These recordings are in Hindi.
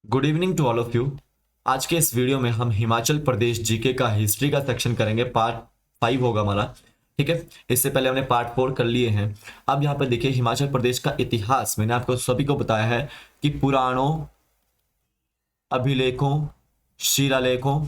Good evening to all of you. आज के इस वीडियो में हम हिमाचल प्रदेश जीके का हिस्ट्री का सेक्शन करेंगे। पार्ट 5 होगा हमारा। ठीक है, इससे पहले हमने पार्ट 4 कर लिए हैं। अब यहाँ पे देखिए हिमाचल प्रदेश का इतिहास मैंने आपको सभी को बताया है कि पुराणों, अभिलेखों, शिलालेखों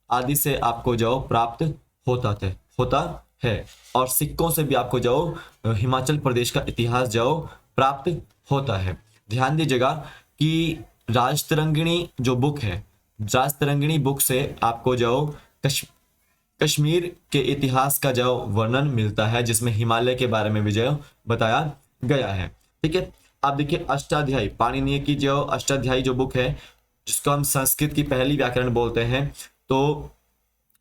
आदि से आपको जो प्राप्त होता है और सिक्कों से भी आपको जो हिमाचल प्रदेश का इतिहास जो प्राप्त होता है। ध्यान दीजिएगा कि राजतरंगिणी जो बुक है, राजतरंगिणी बुक से आपको जो कश्मीर के इतिहास का जो वर्णन मिलता है, जिसमें हिमालय के बारे में भी जो बताया गया है। ठीक है, आप देखिए अष्टाध्यायी, पाणिनि की जो अष्टाध्यायी जो बुक है, जिसको हम संस्कृत की पहली व्याकरण बोलते हैं, तो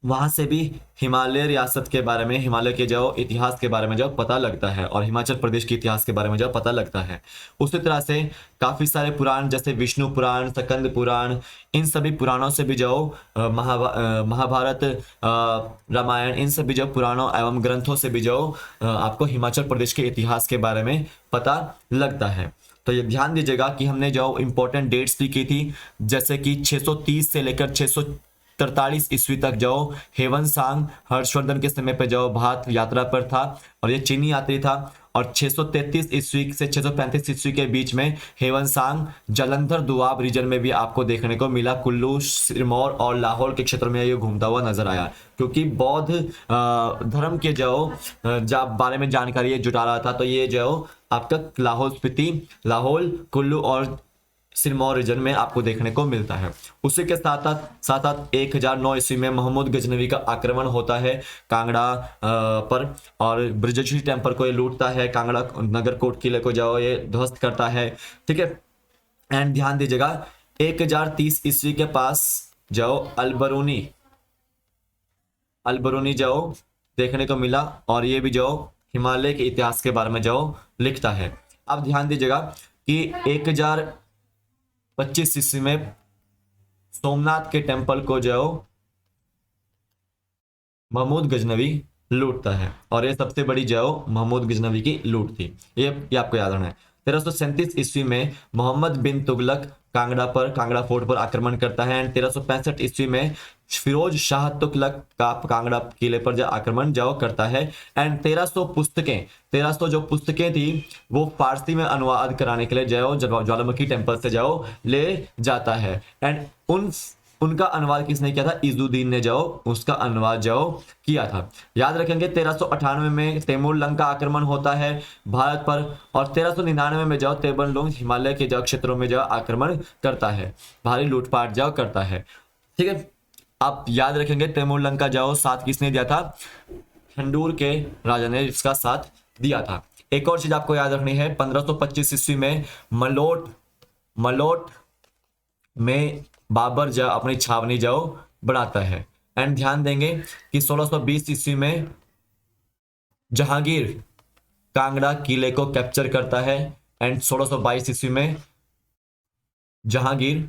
वहां से भी हिमालय रियासत के बारे में, हिमालय के जो इतिहास के बारे में जो पता लगता है और हिमाचल प्रदेश के इतिहास के बारे में जो पता लगता है। उसी तरह से काफी सारे पुराण जैसे विष्णु पुराण, स्कंद पुराण, इन सभी पुराणों से भी जो महाभारत, रामायण, इन सभी जो पुराणों एवं ग्रंथों से भी जो आपको हिमाचल प्रदेश के इतिहास के बारे में पता लगता है। तो ये ध्यान दीजिएगा कि हमने जो इंपॉर्टेंट डेट्स भी की थी, जैसे कि 630 से लेकर 643 ईस्वी तक जो हेवन सांग हर्षवर्धन के समय पे जो भारत यात्रा पर था और ये चीनी यात्री था, और 633 ईस्वी से 635 ईस्वी के बीच में हेवन सांग जालंधर दोआब रीजन में भी आपको देखने को मिला। कुल्लू, सिरमौर और लाहौल के क्षेत्र में ये घूमता हुआ नजर आया, क्योंकि बौद्ध धर्म के जो बारे में जानकारी ये जुटा रहा था। तो ये जो आपका लाहौल स्पीति, लाहौल, कुल्लू और सिरमौर रीजन में आपको देखने को मिलता है। उसी के साथ 1009 ईस्वी में मोहम्मद गजनवी का आक्रमण होता है कांगड़ा पर, और ब्रजश्री टेम्पल को ये लूटता है, कांगड़ा नगर कोट किले को जो ये ध्वस्त करता है। ठीक है, एंड ध्यान दीजिएगा 1030 ईस्वी के पास जो अलबरूनी जो देखने को मिला, और ये भी जो हिमालय के इतिहास के बारे में जो लिखता है। अब ध्यान दीजिएगा कि 1025 ईस्वी में सोमनाथ के टेंपल को जो महमूद गजनवी लूटता है, और ये सबसे बड़ी जो महमूद गजनवी की लूट थी। ये आपको याद रखना है। 1337 ईस्वी में मोहम्मद बिन तुगलक कांगड़ा फोर्ट पर आक्रमण करता है। एंड 1365 ईस्वी में फिरोज शाह तुगलक का कांगड़ा किले पर जो आक्रमण जो करता है। एंड 1300 जो पुस्तकें थी वो फारसी में अनुवाद कराने के लिए जो ज्वालामुखी टेम्पल से जो ले जाता है। एंड उनका अनुवाद किसने किया था? इजुद्दीन ने जो उसका अनुवाद जो किया था। याद रखेंगे 1398 में तैमूर लंग का आक्रमण होता है भारत पर, और 1399 में जो तैमूर हिमालय के जो क्षेत्रों में जो आक्रमण करता है, भारी लूटपाट जो करता है। ठीक है, आप याद रखेंगे तैमूर लंग का जो साथ किसने दिया था? खंडूर के राजा ने इसका साथ दिया था। एक और चीज आपको याद रखनी है, 1525 ईस्वी में मलोट में बाबर जो अपनी छावनी जो बनाता है। एंड ध्यान देंगे कि 1620 ईस्वी में जहांगीर कांगड़ा किले को कैप्चर करता है। एंड 1622 ईस्वी में जहांगीर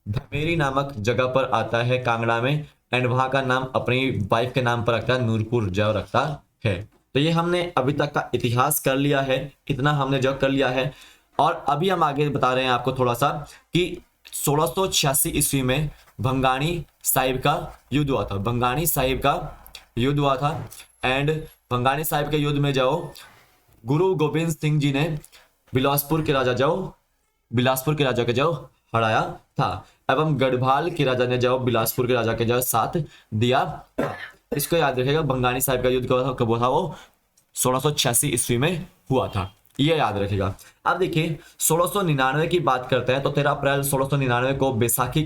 धमेरी नामक जगह पर आता है कांगड़ा में, एंड वहां का नाम अपनी वाइफ के नाम पर रखता है, नूरपुर जो रखता है। तो ये हमने अभी तक का इतिहास कर लिया है, इतना हमने जो कर लिया है। और अभी हम आगे बता रहे हैं आपको थोड़ा सा कि 1686 ईस्वी में भंगाणी साहिब का युद्ध हुआ था। भंगाणी साहिब का युद्ध हुआ था। एंड भंगाणी साहिब के युद्ध में जाओ गुरु गोविंद सिंह जी ने बिलासपुर के राजा के जो हराया था, एवं गढ़वाल के राजा ने जो बिलासपुर के राजा के जो साथ दिया। इसको याद रखिएगा, भंगाणी साहिब का युद्ध कब हुआ था? वो 1686 ईस्वी में हुआ था, ये याद रखिएगा। अब देखिए 1699 की बात करते हैं तो 13 अप्रैल 1699 को बैसाखी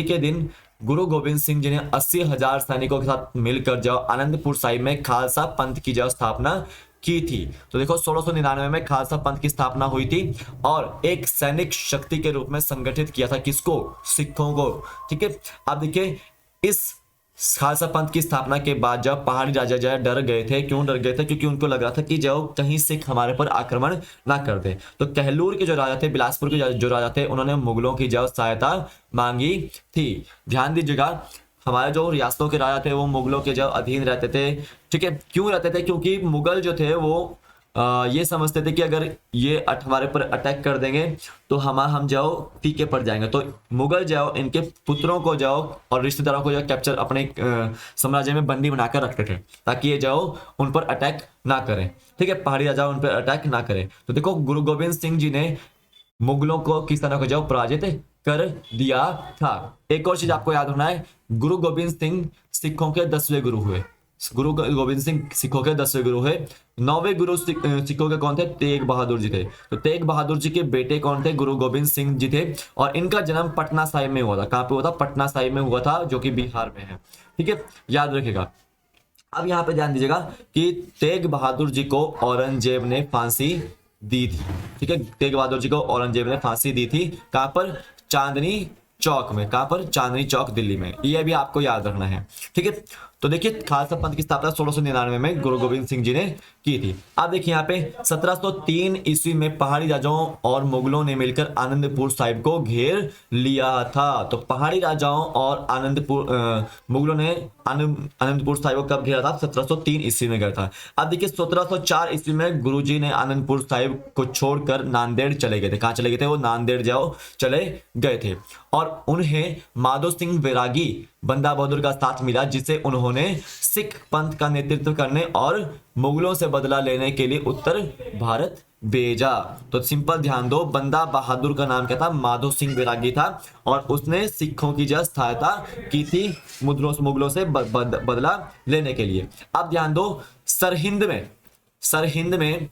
के दिन गुरु गोविंद सिंह जी ने 80,000 सैनिकों के साथ मिलकर जो आनंदपुर साहिब में खालसा पंथ की जो स्थापना की थी। तो देखो 1699 में खालसा पंथ की स्थापना हुई थी, और एक सैनिक शक्ति के रूप में संगठित किया था किसको? सिखों को। ठीक है, अब देखिए इस खालसा पंथ की स्थापना के बाद जब पहाड़ी राजा जो डर गए थे, क्यों डर गए थे? क्योंकि उनको लग रहा था कि जो कहीं सिख हमारे पर आक्रमण ना कर दे। तो कहलूर के जो राजा थे, बिलासपुर के जो राजा थे, उन्होंने मुगलों की जो सहायता मांगी थी। ध्यान दीजिएगा, हमारे जो रियासतों के राजा थे वो मुगलों के जो अधीन रहते थे। ठीक है, क्यों रहते थे? क्योंकि मुगल जो थे वो ये समझते थे कि अगर ये हमारे पर अटैक कर देंगे तो हम जाओ फीके पड़ जाएंगे, तो मुगल जाओ इनके पुत्रों को जाओ और रिश्तेदारों को जाओ कैप्चर अपने साम्राज्य में बंदी बनाकर रखते थे ताकि ये जाओ उन पर अटैक ना करें। ठीक है, पहाड़ी राजा उन पर अटैक ना करें। तो देखो गुरु गोविंद सिंह जी ने मुगलों को किस तरह को जाओ पराजित कर दिया था। एक और चीज आपको याद रखना है, गुरु गोविंद सिंह सिखों के 10वें गुरु हुए। गुरु गोविंद सिंह सिखों के 10वें गुरु हुए। 9वें गुरु सिखों के कौन थे? तेग बहादुर जी थे। तो तेग बहादुर जी के बेटे कौन थे? गुरु गोविंद सिंह जी थे। और इनका जन्म पटना साहिब में हुआ था। कहां पे हुआ था? पटना साहिब में हुआ था, जो कि बिहार में है। ठीक है, याद रखिएगा। अब यहाँ पे ध्यान दीजिएगा कि तेग बहादुर जी को औरंगजेब ने फांसी दी थी। ठीक है, तेग बहादुर जी को औरंगजेब ने फांसी दी थी। कहां पर? चांदनी चौक में। कहां पर? चांदनी चौक दिल्ली में। ये भी आपको याद रखना है। ठीक है, तो देखिए खालसा पंथ की स्थापना 1699 में गुरु गोविंद सिंह जी ने की थी। अब देखिए यहाँ पे 1703 ईस्वी में पहाड़ी राजाओं और मुगलों ने मिलकर आनंदपुर साहिब को घेर लिया था। तो पहाड़ी राजाओं और मुगलों ने आनंदपुर साहिब को कब घेरा था? 1703 ईस्वी में घेरा था। अब देखिए 1704 ईस्वी में गुरुजी ने आनंदपुर साहिब को छोड़कर नांदेड़ चले गए थे। कहां चले गए थे? वो नांदेड़ जाओ चले गए थे और उन्हें माधो सिंह बैरागी बंदा बहादुर का साथ मिला, जिसे उन्होंने सिख पंथ का नेतृत्व करने और मुगलों से बदला लेने के लिए उत्तर भारत भेजा। तो सिंपल ध्यान दो, बंदा बहादुर का नाम क्या था? माधो सिंह बैरागी था और उसने सिखों की जो सहायता की थी मुगलों से बदला लेने के लिए। अब ध्यान दो, सरहिंद में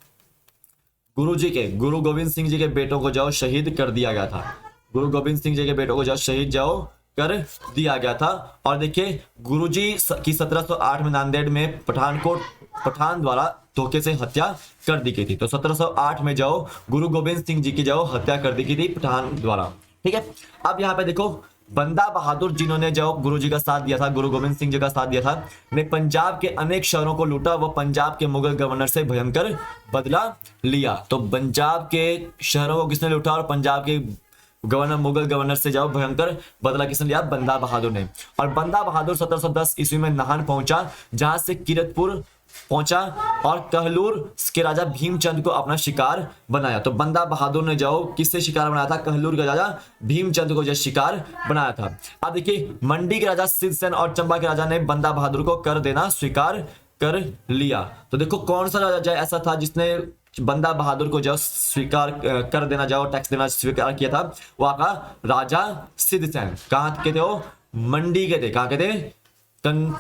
गुरु गोविंद सिंह जी के बेटों को जाओ शहीद कर दिया गया था। गुरु गोविंद सिंह जी के बेटों को जाओ शहीद जाओ कर दिया गया था। और देखिए गुरुजी की 1708 में नांदेड़ में पठान द्वारा धोखे से हत्या कर दी गई थी। तो 1708 में जाओ गुरु गोविंद सिंह जी की जाओ हत्या कर दी गई थी पठान द्वारा। ठीक है, अब यहाँ पे देखो बंदा बहादुर जिन्होंने जो गुरु जी का साथ दिया था, गुरु गोविंद सिंह जी का साथ दिया था, ने पंजाब के अनेक शहरों को लूटा व पंजाब के मुगल गवर्नर से भयंकर बदला लिया। तो पंजाब के शहरों को किसने लूटा और पंजाब के मुगल गवर्नर से जाओ भयंकर बदला किसने लिया? बंदा बहादुर ने। और बंदा बहादुर 1710 ईस्वी में नाहन पहुंचा, जहां से किरतपुर पहुंचा और कहलूर के राजा भीमचंद को अपना शिकार बनाया। तो बंदा बहादुर ने जाओ किससे शिकार बनाया था? कहलूर के राजा भीमचंद को जो शिकार बनाया था। अब देखिए मंडी के राजा सिद्धसेन और चंबा के राजा ने बंदा बहादुर को कर देना स्वीकार कर लिया। तो देखो कौन सा राजा ऐसा था जिसने बंदा बहादुर को जो स्वीकार कर देना जाओ टैक्स देना स्वीकार किया था? वो आपका राजा सिद्धसेन। कहां के थे वो? मंडी के थे। कहां के थे?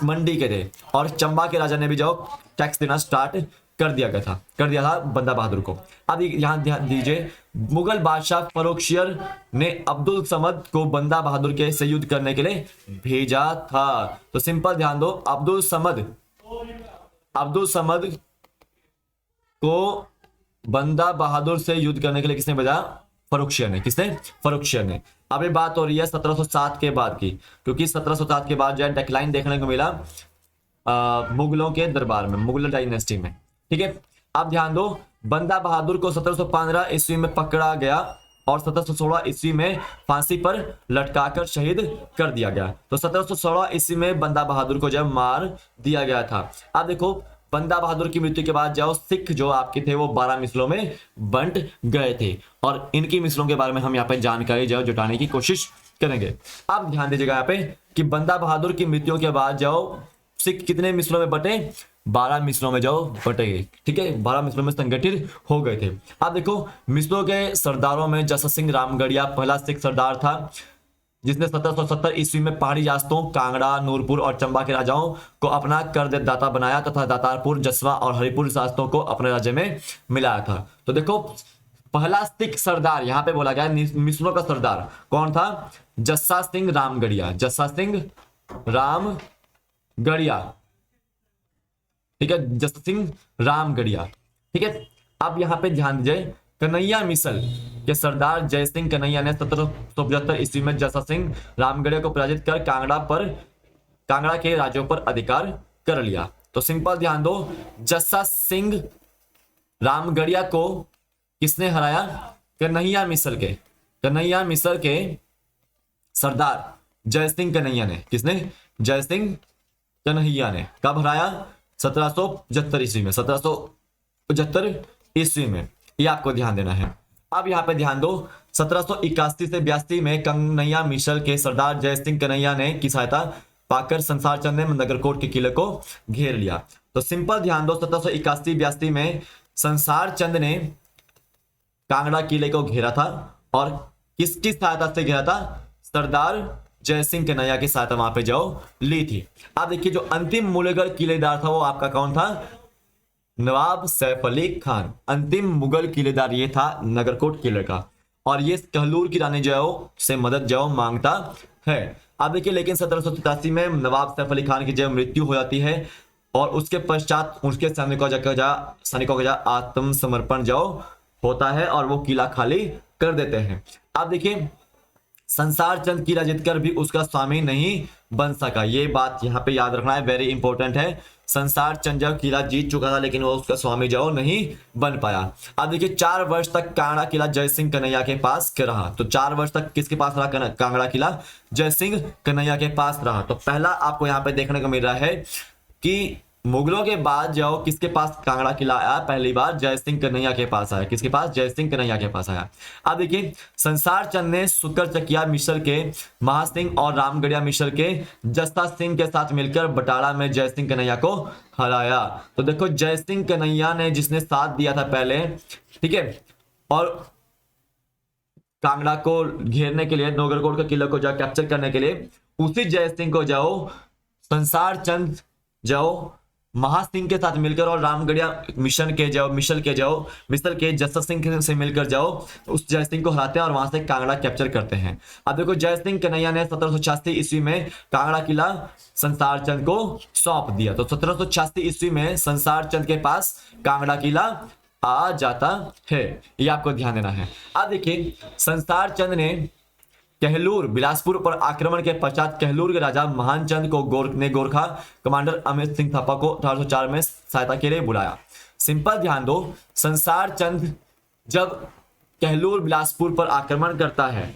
मंडी के थे। और चंबा के राजा ने भी जाओ टैक्स देना स्टार्ट कर दिया था बंदा बहादुर को। अब यहां ध्यान दीजिए, मुगल बादशाह फर्रुखशियर ने अब्दुल समद को बंदा बहादुर के से युद्ध करने के लिए भेजा था। तो सिंपल ध्यान दो, अब्दुल समद को बंदा बहादुर से युद्ध करने के लिए किसने भेजा? फर्रुखशियर ने। किसने? फर्रुखशियर ने। अब ये बात हो रही है 1707 के बाद की, क्योंकि 1707 के बाद जो है डेक्लाइन देखने को मिला मुगलों के दरबार में, मुगल डायनेस्टी में। ठीक है, अब ध्यान दो, बंदा बहादुर को 1715 ईस्वी में पकड़ा गया और 1716 ईस्वी में फांसी पर लटकाकर शहीद कर दिया गया। तो 1716 ईस्वी में बंदा बहादुर को जब मार दिया गया था। अब देखो बंदा बहादुर की मृत्यु के बाद जाओ सिख जो आपके थे वो 12 मिसलों में बंट गए थे और इनकी मिसलों के बारे में हम यहाँ पे जानकारी जाओ जुटाने की कोशिश करेंगे। अब ध्यान दीजिएगा यहाँ पे कि बंदा बहादुर की मृत्यु के बाद जाओ सिख कितने मिसलों में बटे? 12 मिसलों में जाओ बटे। ठीक है, 12 मिसलों में संगठित हो गए थे। अब देखो मिसलों के सरदारों में जसा सिंह रामगढ़िया पहला सिख सरदार था, जिसने 1770 ईस्वी में पहाड़ी रियासतों कांगड़ा, नूरपुर और चंबा के राजाओं को अपना करदाता बनाया तथा दातारपुर, जसवा और हरिपुर रियासतों को अपने राज्य में मिलाया था। तो देखो पहला सिख सरदार यहाँ पे बोला गया मिसलों का सरदार कौन था? जस्सा सिंह रामगढ़िया। जस्सा सिंह रामगढ़िया। ठीक है, जस्सा सिंह रामगढ़िया। ठीक है, अब यहाँ पे ध्यान दीजिए, कन्हैया मिसल के सरदार जय सिंह कन्हैया ने 1775 ईस्वी में जस्सा सिंह रामगढ़िया को पराजित कर कांगड़ा के राज्यों पर अधिकार कर लिया। तो सिंपल ध्यान दो, जस्सा सिंह रामगढ़िया को किसने हराया? कन्हैया मिसल के सरदार जय सिंह कन्हैया ने। किसने? जय सिंह कन्हैया ने। कब हराया? 1775 ईस्वी में। 1775 ईस्वी में, ये आपको ध्यान देना है। अब यहाँ पे ध्यान दो, 1781 से 82 में कन्हैया मिशल के सरदार जय सिंह कन्हैया ने की सहायता पाकर संसार चंद ने नगरकोट के किले को घेर लिया। तो सिंपल ध्यान दो, 1781-82 में संसार चंद ने कांगड़ा किले को घेरा था और किसकी सहायता से घेरा था? सरदार जय सिंह कन्हैया की सहायता वहां पे जाओ ली थी। अब देखिए जो अंतिम मुगल किलेदार था वो आपका कौन था? नवाब सैफ अली खान। अंतिम मुगल किलेदार ये था नगरकोट किले का, और ये कहलूर की रानी जो से मदद जो मांगता है। अब देखिए लेकिन 1787 में नवाब सैफ अली खान की जब मृत्यु हो जाती है और उसके पश्चात उसके सैनिकों का आत्मसमर्पण जो होता है और वो किला खाली कर देते हैं। अब देखिए संसार चंद किला जीतकर भी उसका स्वामी नहीं बन सका, ये बात यहाँ पे याद रखना है, वेरी इंपॉर्टेंट है। संसार चंद जब किला जीत चुका था लेकिन वो उसका स्वामी जो नहीं बन पाया। अब देखिए 4 वर्ष तक कांगड़ा किला जय सिंह कन्हैया के पास रहा। तो 4 वर्ष तक किसके पास रहा कांगड़ा किला? जय सिंह कन्हैया के पास रहा। तो पहला आपको यहाँ पे देखने को मिल रहा है कि मुगलों के बाद जो किसके पास कांगड़ा किला आया? पहली बार जय सिंह कन्हैया के पास आया। किसके पास? जय सिंह कन्हैया के पास आया। अब देखिए संसार चंद ने सुकर चकिया मिशल के महासिंह और रामगढ़िया मिशल के जस्ता सिंह के साथ मिलकर बटाला में जय सिंह कन्हैया को हराया। तो देखो जय सिंह कन्हैया ने जिसने साथ दिया था पहले, ठीक है, और कांगड़ा को घेरने के लिए, नौगरकोट के किले को जाओ कैप्चर करने के लिए, उसी जय सिंह को जाओ संसार चंद जाओ महासिंह के साथ मिलकर और रामगढ़िया मिशल के जस्ता सिंह से मिलकर जाओ उस जय सिंह को हराते हैं और वहां से कांगड़ा कैप्चर करते हैं। अब देखो जय सिंह कन्हैया ने 1786 ईस्वी में कांगड़ा किला संसार चंद को सौंप दिया। तो 1786 ईस्वी में संसार चंद के पास कांगड़ा किला आ जाता है, ये आपको ध्यान देना है। अब देखिए संसार चंद ने कहलूर बिलासपुर पर आक्रमण के पश्चात कहलूर के राजा महानचंद को गोरखा कमांडर अमित सिंह थापा को 1804 में सहायता के लिए बुलाया। सिंपल ध्यान दो, संसार चंद जब कहलूर बिलासपुर पर आक्रमण करता है,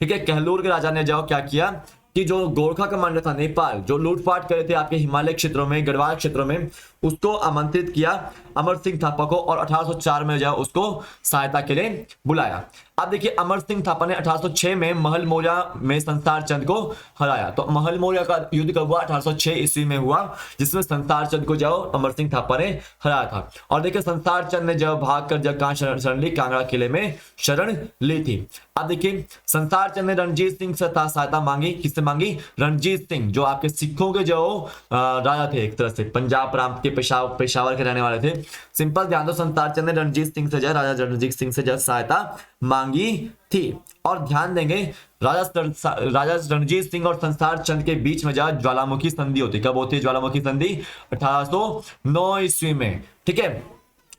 ठीक है, कहलूर के राजा ने जाओ क्या किया कि जो गोरखा कमांडर था नेपाल, जो लूटपाट करे थे आपके हिमालय क्षेत्रों में, गढ़वाल क्षेत्रों में, उसको आमंत्रित किया अमर सिंह थापा को और 1804 में जाओ उसको सहायता के लिए बुलाया। अब देखिए अमर सिंह थापा ने 1806 में महल मौर्य में संसार चंद को हराया। तो महल मौर्य का युद्ध कब हुआ? 1806 ईस्वी में हुआ, जिसमें संसार चंद को जाओ अमर सिंह थापा ने हराया था। और देखिए संसार चंद ने जब भागकर जब कहां शरण ली? कांगड़ा किले में शरण ली थी। अब देखिए संसार चंद ने रणजीत सिंह से सहायता मांगी। किससे मांगी? रणजीत सिंह, जो आपके सिखों के जो राजा थे, एक तरह से पंजाब प्रांत के पेशावर के रहने वाले थे। सिंपल ध्यान दो, संसार चंद ने रणजीत सिंह से राजा रणजीत सिंह से सहायता मांगी थी। और ध्यान देंगे राजा रणजीत सिंह और संसार चंद के बीच में ज्वालामुखी संधि होती। कब होती है ज्वालामुखी संधि? 1809 ईस्वी में, ठीक है,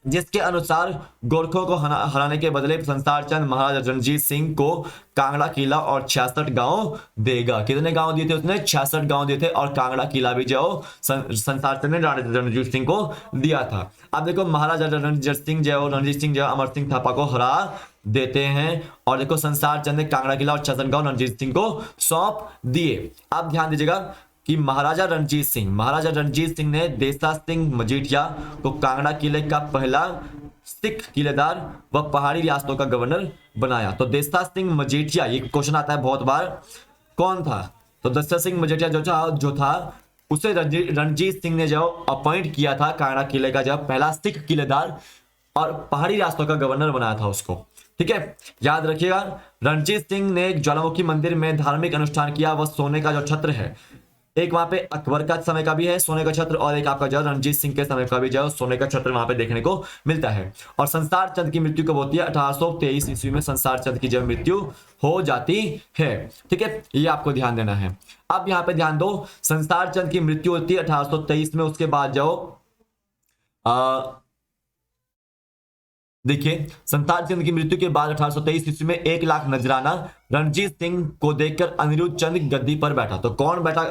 जिसके अनुसार गोरखों को हराने के बदले संसार चंद महाराजा रणजीत सिंह को कांगड़ा किला और 66 गांव देगा। कितने गांव दिए थे उसने? 66 गांव दिए थे। और कांगड़ा किला भी जो संसार चंद ने रणजीत सिंह को दिया था। अब देखो महाराजा रणजीत सिंह जो अमर सिंह थापा को हरा देते हैं और देखो संसार चंद ने कांगड़ा किला और 66 गांव रणजीत सिंह को सौंप दिए। अब ध्यान दीजिएगा कि महाराजा रणजीत सिंह ने देसा सिंह मजीठिया को कांगड़ा किले का पहला सिख किलेदार व पहाड़ी रियासतों का गवर्नर बनाया। तो देसा सिंह मजीठिया, ये क्वेश्चन आता है बहुत बार, कौन था? तो देसा सिंह मजीठिया जो था उसे रणजीत सिंह ने जो अपॉइंट किया था कांगड़ा किले का जब पहला सिख किलेदार और पहाड़ी रियासतों का गवर्नर बनाया था उसको, ठीक है, याद रखिएगा। रणजीत सिंह ने ज्वालामुखी मंदिर में धार्मिक अनुष्ठान किया। वह सोने का जो छत्र है, एक वहां पे अकबर का समय का भी है सोने का छत्र, और एक आपका जो रणजीत सिंह के समय का भी जो सोने का छत्र वहां पे देखने को मिलता है। और संसार चंद की मृत्यु कब होती है? 1823 ईस्वी में संसार चंद की जब मृत्यु हो जाती है, ठीक है, ये आपको ध्यान देना है। अब यहाँ पे ध्यान दो, संसार चंद की मृत्यु होती है 1823 में। उसके बाद जाओ देखिए संसार चंद की मृत्यु के बाद 1823 ईस्वी में 1 लाख नजराना रणजीत सिंह को देखकर अनिरुद्ध चंद गद्दी पर बैठा। तो कौन बैठा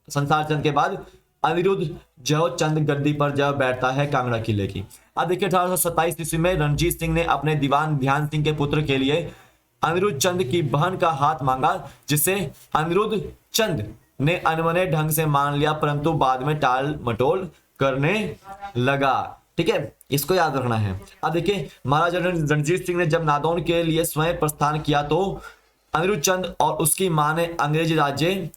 संसार चंद के बाद? अनिरुद्ध जो चंद गद्दी पर जब बैठता है कांगड़ा किले की। अब देखिए 1827 ईस्वी में रणजीत सिंह ने अपने दीवान ध्यान सिंह के पुत्र के लिए अनिरुद्ध चंद की बहन का हाथ मांगा, जिसे अनिरुद्ध चंद ने अनमने ढंग से मान लिया, परंतु बाद में टाल मटोल करने लगा। ठीक है, इसको याद रखना है। अब देखिए महाराजा रणजीत सिंह ने जब नादौन के लिए स्वयं प्रस्थान किया तो अनिरुद्ध चंद और उसकी मां ने अंग्रेजी राज्य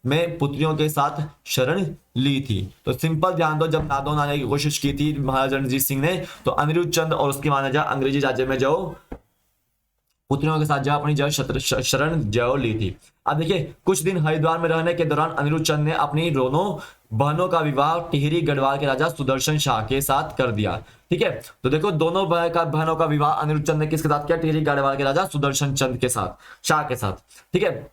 में पुत्रियों के साथ शरण ली थी। तो सिंपल ध्यान दो, जब नादौन आने की कोशिश की थी महाराजा रणजीत सिंह ने, तो अनिरुद्ध चंद और उसकी मां ने अंग्रेजी राज्य में जो पुत्रियों के साथ जो अपनी जो शरण जो ली थी। अब देखिए कुछ दिन हरिद्वार में रहने के दौरान अनिरुद्ध चंद ने अपनी दोनों बहनों का विवाह टिहरी गढ़वाल के राजा सुदर्शन शाह के साथ कर दिया। ठीक है, तो देखो दोनों बहनों का विवाह अनिरुद्ध चंद ने किसके साथ किया? टिहरी गढ़वाल के राजा सुदर्शन चंद के साथ, शाह के साथ। ठीक है,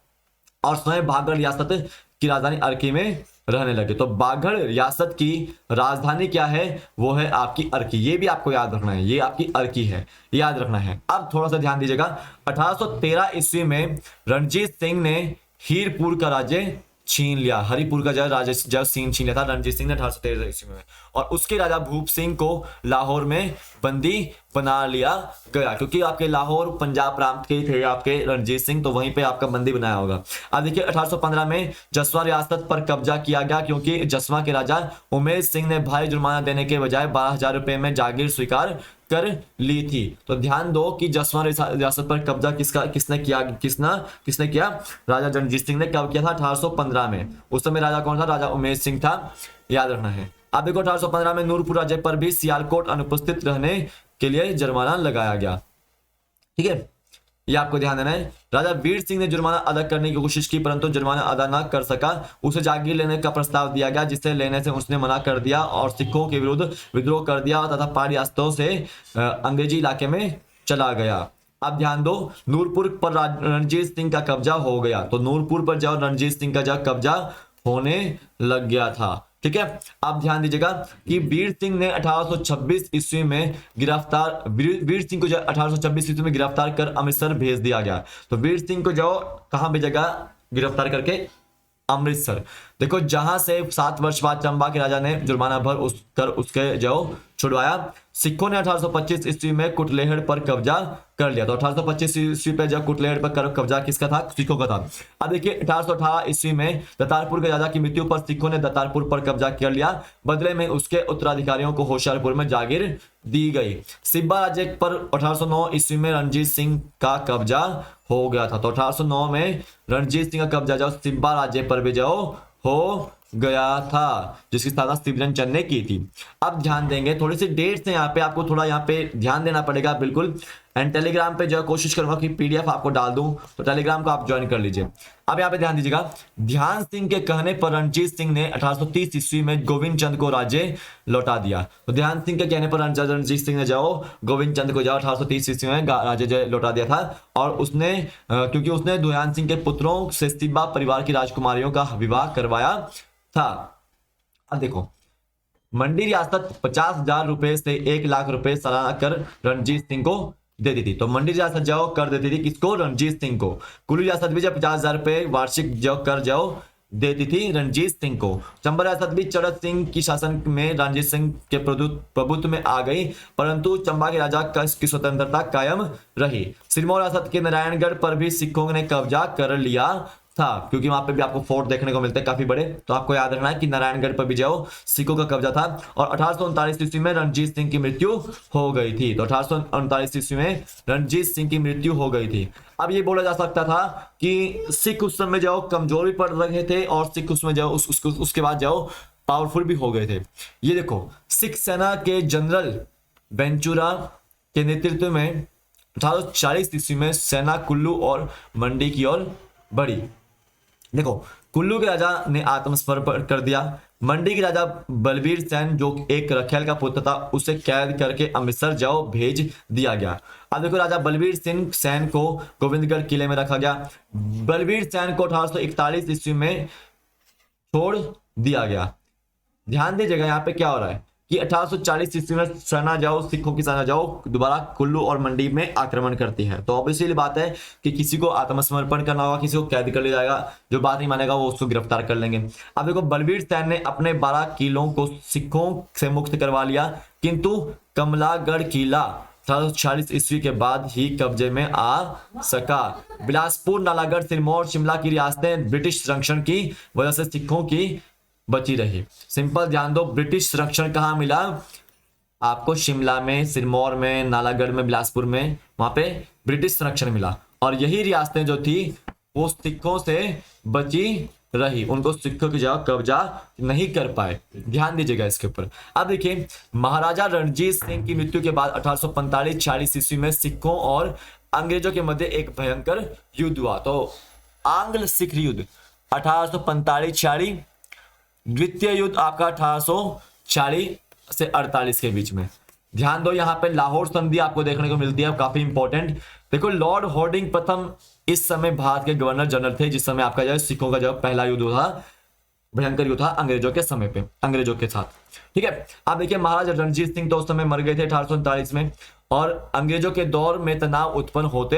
और स्वयं बागड़ रियासत की राजधानी अर्की में रहने लगे। तो बागड़ रियासत की राजधानी क्या है? वो है आपकी अर्की। ये भी आपको याद रखना है, ये आपकी अर्की है, याद रखना है। अब थोड़ा सा ध्यान दीजिएगा, 1813 ईस्वी में रणजीत सिंह ने हीरपुर का राज्य छीन लिया। हरिपुर का जब छीन लिया था रणजीत सिंह ने 1813 ईस्वी में, और उसके राजा भूप सिंह को लाहौर में बंदी बना लिया गया, क्योंकि आपके लाहौर पंजाब प्रांत के थे आपके रणजीत सिंह, तो वहीं पे आपका बंदी बनाया होगा। अब देखिए 1815 में जसवा रियासत पर कब्जा किया गया, क्योंकि जसवा के राजा उमेश सिंह ने भारी जुर्माना देने के बजाय 12,000 रुपए में जागीर स्वीकार कर ली थी। तो ध्यान दो कि जसवा रियासत पर कब्जा किसने किया? राजा रणजीत सिंह ने कब किया था? 1815 में। उस समय राजा कौन था? राजा उमेश सिंह था, याद रखना है। अब देखो 1815 में नूरपुर राज्य पर भी सियालकोट अनुपस्थित रहने के लिए जुर्माना लगाया गया। ठीक है, ये आपको ध्यान देना है। राजा वीर सिंह ने जुर्माना अदा करने की कोशिश की, परंतु जुर्माना अदा न कर सका। उसे जागीर लेने का प्रस्ताव दिया गया, जिसे लेने से उसने मना कर दिया और सिखों के विरुद्ध विद्रोह कर दिया तथा पहाड़ी रियासतों से अंग्रेजी इलाके में चला गया। अब ध्यान दो, नूरपुर पर रणजीत सिंह का कब्जा हो गया। तो नूरपुर पर जाओ रणजीत सिंह का जो कब्जा होने लग गया था। ठीक है, आप ध्यान दीजिएगा कि वीर सिंह ने 1826 ईस्वी में वीर सिंह को जो 1826 ईस्वी में गिरफ्तार कर अमृतसर भेज दिया गया। तो वीर सिंह को जो कहां भेजेगा? गिरफ्तार करके अमृतसर। देखो जहां से 7 वर्ष बाद चंबा के राजा ने जुर्माना भर उसके जो छुड़वाया। सिखों ने 1825 ईस्वी में कुटलेहड़ पर कब्जा कर लिया। तो 1825 ईस्वी पे जब कुटलेहड़ पर कब्जा किसका था? सिखों का था। अब देखिए 1818 ईस्वी में दत्तारपुर के राजा की मृत्यु पर सिखों ने दत्तारपुर पर कब्जा कर लिया। बदले में उसके उत्तराधिकारियों को होशियारपुर में जागीर दी गई। सिब्बा राज्य पर 1809 ईस्वी में रणजीत सिंह का कब्जा हो गया था। तो 1809 में रणजीत सिंह का कब्जा जो सिब्बा राज्य पर भी जो हो गया था, जिसकी स्थापना शिवरंजन चंद ने की थी। अब ध्यान देंगे थोड़ी सी डेट्स हैं यहाँ पे, आपको थोड़ा यहाँ पे ध्यान देना पड़ेगा बिल्कुल। एंड टेलीग्राम पे जो कोशिश करूंगा कि पीडीएफ आपको डाल दूं, तो टेलीग्राम को आप ज्वाइन कर लीजिए। अब यहाँ पे ध्यान दीजिएगा, ध्यान सिंह के कहने पर रणजीत सिंह ने 1830 ईस्वी में गोविंद चंद को राज्य लौटा दिया। तो ध्यान सिंह के कहने पर रणजीत सिंह ने जाओ गोविंद चंद को जाओ 1830 ईस्वी में राज्य लौटा दिया था। और उसने क्योंकि उसने ध्यान सिंह के पुत्रों से सिब्बा परिवार की राजकुमारियों का विवाह करवाया था। अब देखो मंडी रियासत 50,000 रुपए से 1 लाख रुपए सालाना कर रणजीत सिंह को देती थी। तो मंडी रियासत जाओ कर देती थी किसको? रणजीत सिंह को। कुल्लू रियासत भी जब 50,000 रुपए वार्षिक जो कर जाओ देती थी रणजीत सिंह को। चंबा रियासत भी चरत सिंह की शासन में रणजीत सिंह के प्रभुत्व में आ गई, परंतु चंबा के राजा की स्वतंत्रता कायम रही। सिरमौर रियासत के नारायणगढ़ पर भी सिखों ने कब्जा कर लिया था, क्योंकि वहां पे भी आपको फोर्ट देखने को मिलते हैं काफी बड़े। तो आपको याद रखना है कि नारायणगढ़ पर भी जाओ सिखों का कब्जा था। और 1839 ईस्वी में रणजीत सिंह की मृत्यु हो गई थी। तो 1839 ईस्वी में रणजीत सिंह की मृत्यु हो गई थी। अब ये बोला जा सकता था कि सिख उस समय जाओ कमजोर भी पड़ रहे थे और सिख उसमें जाओ उसके बाद जाओ पावरफुल भी हो गए थे। ये देखो सिख सेना के जनरल वेंचुरा के नेतृत्व में 1840 ईस्वी में सेना कुल्लू और मंडी की ओर बढ़ी। देखो कुल्लू के राजा ने आत्मसमर्पण कर दिया। मंडी के राजा बलबीर सेन जो एक रखेल का पुत्र था, उसे कैद करके अमृतसर जाओ भेज दिया गया। अब देखो राजा बलबीर सिंह सैन को गोविंदगढ़ किले में रखा गया। बलबीर सैन को 1841 ईस्वी में छोड़ दिया गया। ध्यान दीजिएगा यहाँ पे क्या हो रहा है कि 1840 ईस्वी में सेना जाओ सिखों की सेना जाओ दोबारा कुल्लू और मंडी में आक्रमण करती है। तो ऑब्वियसली बात है कि किसी को आत्मसमर्पण करना होगा, किसी को कैद कर लिया जाएगा, जो बात नहीं मानेगा वो उसको गिरफ्तार कर लेंगे। अब देखो बलबीर सैन ने अपने 12 किलों को सिखों से मुक्त करवा लिया, किंतु कमलागढ़ किला 1840 ईस्वी के बाद ही कब्जे में आ सका। बिलासपुर, नालागढ़, सिरमौर, शिमला की रियासतें ब्रिटिश संरक्षण की वजह से सिखों की बची रही। सिंपल ध्यान दो, ब्रिटिश संरक्षण कहां मिला? आपको शिमला में, सिरमौर में, नालागढ़ में, बिलासपुर में वहां पे ब्रिटिश संरक्षण मिला और यही रियासतें जो थी वो सिखों से बची रही, उनको सिखों की जगह कब्जा नहीं कर पाए। ध्यान दीजिएगा इसके ऊपर। अब देखिए महाराजा रणजीत सिंह की मृत्यु के बाद 1845-46 ईस्वी में सिखों और अंग्रेजों के मध्य एक भयंकर युद्ध हुआ। तो आंग्ल सिख युद्ध 1845-46, द्वितीय युद्ध आपका 1840 से 48 के बीच में। ध्यान दो यहाँ पे लाहौर संधि आपको देखने को मिलती है, काफी इंपॉर्टेंट। देखो लॉर्ड हॉर्डिंग प्रथम इस समय भारत के गवर्नर जनरल थे, जिस समय आपका जो है सिखों का जो पहला युद्ध हुआ, भयंकर युद्ध था अंग्रेजों के समय पे, अंग्रेजों के साथ। ठीक है, आप देखिए महाराजा रणजीत सिंह तो उस समय मर गए थे 1839 में, और अंग्रेजों के दौर में तनाव उत्पन्न होते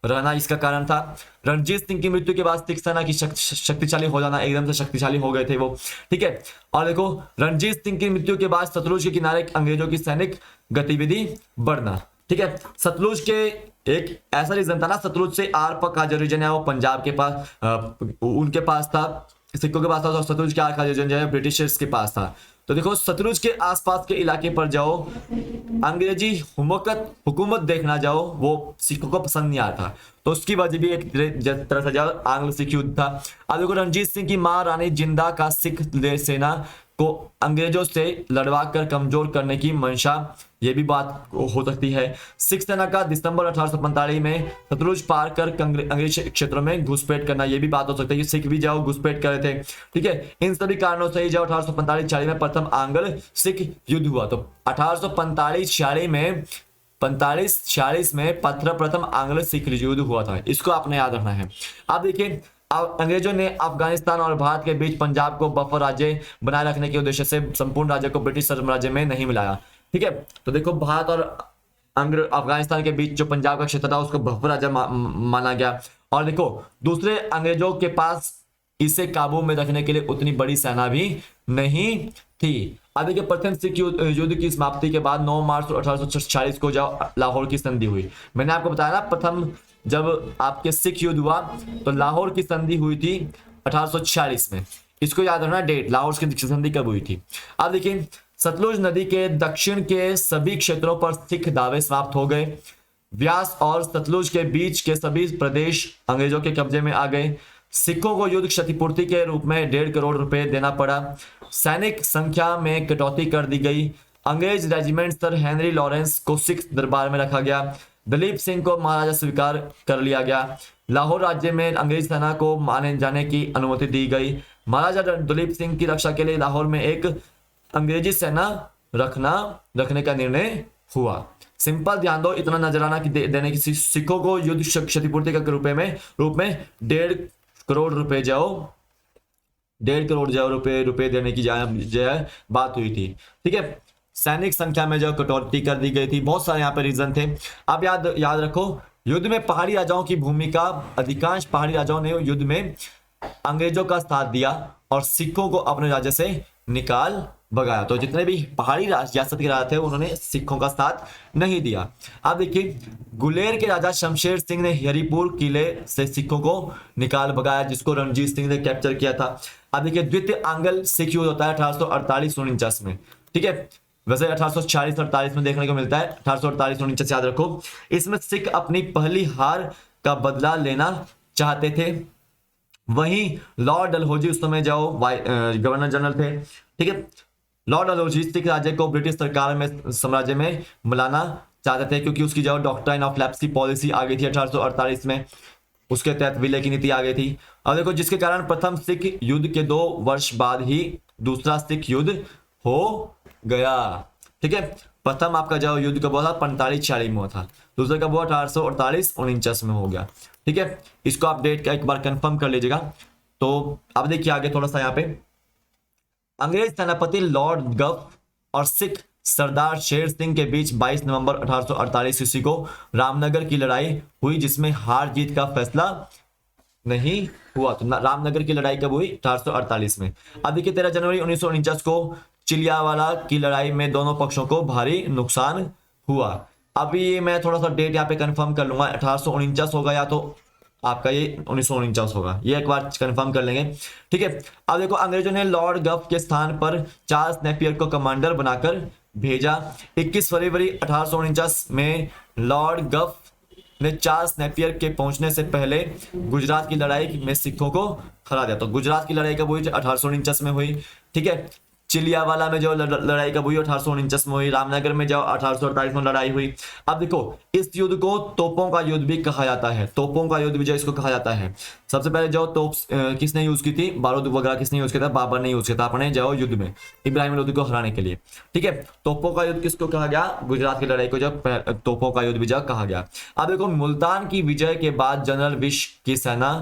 रहना इसका कारण था। रणजीत सिंह की मृत्यु के बाद सिख सेना की शक्तिशाली हो जाना, एकदम से शक्तिशाली हो गए थे वो। ठीक है, और देखो रीत सिंह की मृत्यु के बाद सतलुज के किनारे अंग्रेजों की सैनिक गतिविधि बढ़ना। ठीक है, सतलुज के एक ऐसा रीजन था ना, सतलुज से आर पार का जो रीजन है वो पंजाब के पास, उनके पास था, सिखों के पास था, और सतलुज के आर का रीजन जो है ब्रिटिशर्स के पास था। तो देखो सतलुज के आसपास के इलाके पर जाओ, अंग्रेजी हुकूमत देखना जाओ, वो सिखों को पसंद नहीं आता, तो उसकी वजह भी एक तरह से जाओ आंग्ल सिख युद्ध था। अब देखो रणजीत सिंह की मां रानी जिंदा का सिख सेना को अंग्रेजों से लड़वा कर कमजोर करने की मंशा, ये भी बात हो सकती है। सिख सेना का दिसंबर 1845 में सतलुज पार कर अंग्रेज क्षेत्रों में घुसपैठ करना, ये भी बात हो सकती है कि सिख भी जाओ घुसपैठ कर रहे थे। ठीक है, इन सभी कारणों से ही जाओ 1845-46 में प्रथम आंग्ल सिख युद्ध हुआ। तो 1845-46 में 45-46 में प्रथम आंग्ल सिख युद्ध हुआ था, इसको आपने याद रखना है। अब देखिए अंग्रेजों ने अफगानिस्तान और भारत के बीच पंजाब को बफर राज्य बनाए रखने के उद्देश्य से संपूर्ण राज्य को ब्रिटिश साम्राज्य में नहीं मिलाया। ठीक है, तो देखो भारत और अफगानिस्तान के बीच जो पंजाब का क्षेत्र था उसको बफर राज्य माना गया। और देखो दूसरे अंग्रेजों के पास इसे काबू में रखने के लिए उतनी बड़ी सेना भी नहीं थी। अब देखिए प्रथम सिख युद्ध की समाप्ति के बाद 9 मार्च 1846 को जाओ लाहौर की संधि हुई। मैंने आपको बताया ना प्रथम जब आपके सिख युद्ध हुआ तो लाहौर की संधि हुई थी 1846 में, इसको याद रखना डेट, लाहौर की संधि कब हुई थी। अब देखिए सतलुज नदी के दक्षिण के सभी क्षेत्रों पर सिख दावे समाप्त हो गए। व्यास और सतलुज के बीच के सभी प्रदेश अंग्रेजों के कब्जे में आ गए। सिखों को युद्ध क्षतिपूर्ति के रूप में 1.5 करोड़ रुपए देना पड़ा। सैनिक संख्या में कटौती कर दी गई। अंग्रेज रेजिमेंट सर हेनरी लॉरेंस को सिख दरबार में रखा गया। दलीप सिंह को महाराजा स्वीकार कर लिया गया। लाहौर राज्य में अंग्रेज सेना को माने जाने की अनुमति दी गई। महाराजा दलीप सिंह की रक्षा के लिए लाहौर में एक अंग्रेजी सेना रखने का निर्णय हुआ। सिंपल ध्यान दो, इतना नजराना देने की सिखों को युद्ध क्षतिपूर्ति के रूप में 1.5 करोड़ रुपए जाओ 1.5 करोड़ जाओ रुपए देने की जो है बात हुई थी। ठीक है, सैनिक संख्या में जो कटौती कर दी गई थी, बहुत सारे यहाँ पे रीजन थे। अब याद रखो युद्ध में पहाड़ी राजाओं की भूमिका, अधिकांश पहाड़ी राजाओं ने युद्ध में अंग्रेजों का साथ दिया और सिखों को अपने राज्य से निकाल भगाया। तो जितने भी पहाड़ी रियासत के राजा थे उन्होंने सिखों का साथ नहीं दिया। अब देखिए गुलेर के राजा शमशेर सिंह ने हरिपुर किले से सिखों को निकाल भगाया, जिसको रणजीत सिंह ने कैप्चर किया था। अब देखिए द्वितीय आंग्ल सिख युद्ध होता है 1848-49 में। ठीक है, वैसे 1846-48 में देखने को मिलता है, 1848-49 याद रखो। इसमें सिख अपनी पहली हार का बदला लेना चाहते थे। वहीं लॉर्ड डलहौजी उस समय जाओ गवर्नर जनरल थे। ठीक है, लॉर्ड डलहौजी सिख राज्य को ब्रिटिश सरकार में साम्राज्य में मिलाना चाहते थे, क्योंकि उसकी जो डॉक्ट्राइन ऑफ लेप्सी पॉलिसी आ गई थी 1848 में, उसके तहत विलय की नीति आ गई थी। और देखो जिसके कारण प्रथम सिख युद्ध के 2 वर्ष बाद ही दूसरा सिख युद्ध हो गया। ठीक है, प्रथम आपका जो युद्ध कब हुआ था 45-46 में हुआ था, दूसरा कब हुआ 1848-49 में हो गया। ठीक है, इसको आप डेट का एक बार कंफर्म कर लीजिएगा। तो अब देखिए आगे थोड़ा सा यहाँ पे अंग्रेज सेनापति लॉर्ड गफ और सिख सरदार शेर सिंह के बीच 22 नवंबर 1848 ईस्वी को रामनगर की लड़ाई हुई, जिसमें हार जीत का फैसला नहीं हुआ। तो रामनगर की लड़ाई कब हुई 1848 में। अब देखिए 13 जनवरी 1949 को चिलियावाला की लड़ाई में दोनों पक्षों को भारी नुकसान हुआ। अभी मैं थोड़ा सा डेट यहाँ पे कंफर्म कर लूंगा, 1849 होगा या तो आपका ये 1949 होगा, ये एक बार कंफर्म कर लेंगे। ठीक है, अब देखो अंग्रेजों ने लॉर्ड गफ के स्थान पर चार्ल्स नेपियर को कमांडर बनाकर भेजा। 21 फरवरी 1849 में लॉर्ड गफ ने चार्ल्स नेपियर के पहुंचने से पहले गुजरात की लड़ाई में सिखों को हरा दिया। तो गुजरात की लड़ाई कब हुई? 1849 में हुई। ठीक है। चिलियावाला में जो लड़ाई कब हुई? 1849 में हुई। रामनगर में जो 1848 में लड़ाई हुई। अब देखो, इस युद्ध को तोपों का युद्ध भी कहा जाता है। तोपों का युद्ध भी जो इसको कहा जाता है। सबसे पहले जो तोप किसने यूज की थी? बारूद वगैरह किसने यूज किया था? बाबर ने यूज किया था अपने जो युद्ध में, इब्राहिम लोधी को हराने के लिए। ठीक है। तोपों का युद्ध किसको कहा गया? गुजरात की लड़ाई को जो तोपों का युद्ध भी जो कहा गया। अब देखो, मुल्तान की विजय के बाद जनरल विश की सेना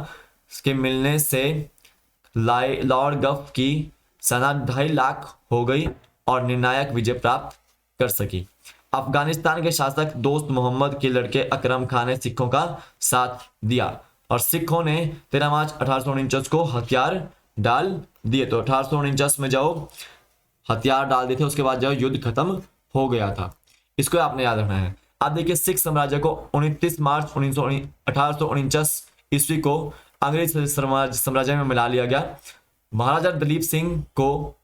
के मिलने से लॉर्ड गफ की सेना 2.5 लाख हो गई और निर्णायक विजय प्राप्त कर सकी। अफगानिस्तान के शासक दोस्त मोहम्मद के लड़के अकरम खान ने सिखों का साथ दिया और सिखों ने 13 मार्च 1849 को हथियार डाल दिए। तो 1849 में जाओ हथियार डाल दिए थे, उसके बाद जो युद्ध खत्म हो गया था। इसको आपने याद रखना है। अब देखिए, सिख साम्राज्य को 29 मार्च 1849 ईस्वी को अंग्रेज साम्राज्य में मिला लिया गया। महाराजा दलीप सिंह को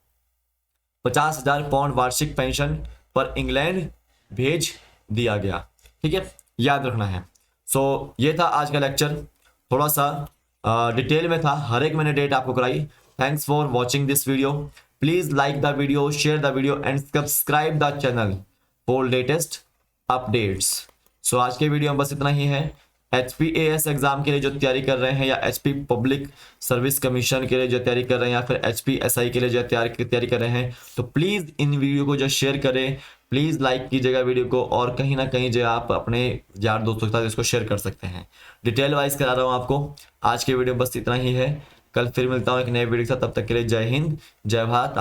50,000 पाउंड वार्षिक पेंशन पर इंग्लैंड भेज दिया गया। ठीक है, याद रखना है। सो ये था आज का लेक्चर, थोड़ा सा डिटेल में था, हर एक मैंने डेट आपको कराई। Thanks for watching this video. Please like the video, share the video and subscribe the channel for latest updates. So आज के वीडियो में बस इतना ही है। HPAS एग्जाम के लिए जो तैयारी कर रहे हैं या HP पब्लिक सर्विस कमीशन के लिए जो तैयारी कर रहे हैं या फिर HPSI के लिए जो तैयारी कर रहे हैं, तो प्लीज़ इन वीडियो को जो शेयर करें, प्लीज़ लाइक कीजिएगा वीडियो को, और कहीं ना कहीं जो आप अपने यार दोस्तों के साथ इसको शेयर कर सकते हैं। डिटेल वाइज करा रहा हूँ आपको। आज के वीडियो बस इतना ही है। कल फिर मिलता हूँ एक नए वीडियो के साथ। तब तक के लिए जय हिंद, जय भारत।